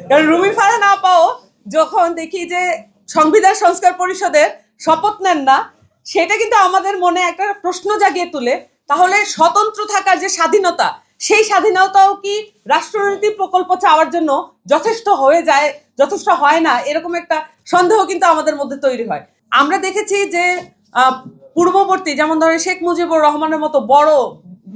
কারণ রুমি ফারহান আপাও যখন দেখি যে সংবিধান সংস্কার পরিষদের শপথ নেন না, সেটা কিন্তু আমাদের মনে একটা প্রশ্ন জাগিয়ে তুলে। তাহলে স্বতন্ত্র থাকার যে স্বাধীনতা, সেই স্বাধীনতাও কি রাষ্ট্রনীতি প্রকল্প চাওয়ার জন্য যথেষ্ট হয়ে যায়, যথেষ্ট হয় না, এরকম একটা সন্দেহ কিন্তু আমাদের মধ্যে তৈরি হয়। আমরা দেখেছি যে পূর্ববর্তী, যেমন ধরেন শেখ মুজিবুর রহমানের মতো বড়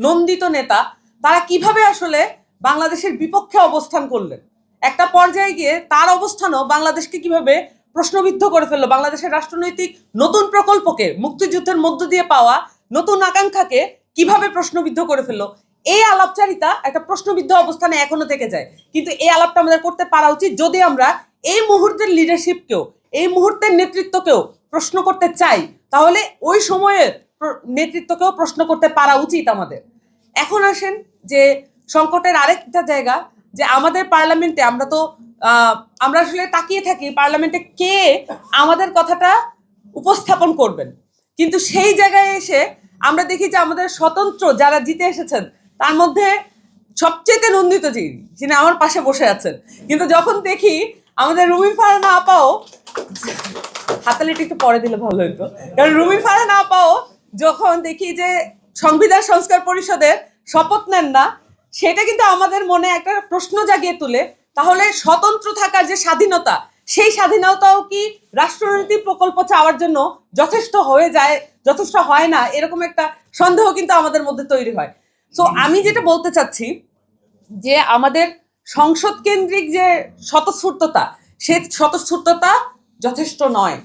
নন্দিত নেতা, তারা কিভাবে আসলে বাংলাদেশের বিপক্ষে অবস্থান করলেন, একটা পর্যায়ে গিয়ে তার অবস্থানও বাংলাদেশকে কিভাবে প্রশ্নবিদ্ধ করে ফেললো, বাংলাদেশের রাষ্ট্রনৈতিক নতুন প্রকল্পকে, মুক্তিযুদ্ধের মধ্য দিয়ে পাওয়া নতুন আকাঙ্ক্ষাকে কিভাবে প্রশ্নবিদ্ধ করে ফেললো। এই আলাপচারিতা একটা প্রশ্নবিদ্ধ অবস্থানে এখনো থেকে যায়। কিন্তু এই আলাপটা আমাদের করতে পারা উচিত যদি আমরা এই মুহূর্তের লিডারশিপকেও, এই মুহূর্তের নেতৃত্বকেও প্রশ্ন করতে চাই। তাহলে ওই সময়ের নেতৃত্বকেও প্রশ্ন করতে পারা উচিত আমাদের। এখন আসেন যে সংকটের আরেকটা জায়গা, যে আমাদের পার্লামেন্টে আমরা আসলে তাকিয়ে থাকি পার্লামেন্টে কে আমাদের কথাটা উপস্থাপন করবেন, কিন্তু সেই জায়গায় এসে আমরা দেখি যে আমাদের স্বতন্ত্র যারা জিতে এসেছেন তার মধ্যে সবচেয়ে নন্দিত যিনি আমার পাশে বসে আছেন, কিন্তু যখন দেখি আমাদের রুমি ফারহান আপাও, হাতালিটা একটু পরে দিলে ভালো হতো, কারণ রুমি ফারহান আপাও যখন দেখি যে সংবিধান সংস্কার পরিষদের শপথ নেন না, সেটা কিন্তু আমাদের মনে একটা প্রশ্ন জাগিয়ে তুলে। তাহলে স্বতন্ত্র থাকার যে স্বাধীনতা, সেই স্বাধীনতাও কি রাষ্ট্রনীতি প্রকল্প চাওয়ার জন্য যথেষ্ট হয়ে যায়, যথেষ্ট হয় না, এরকম একটা সন্দেহ কিন্তু আমাদের মধ্যে তৈরি হয়। সো আমি যেটা বলতে চাচ্ছি যে আমাদের সংসদ কেন্দ্রিক যে স্বতঃস্ফূর্ততা, সেই স্বতঃস্ফূর্ততা যথেষ্ট নয়।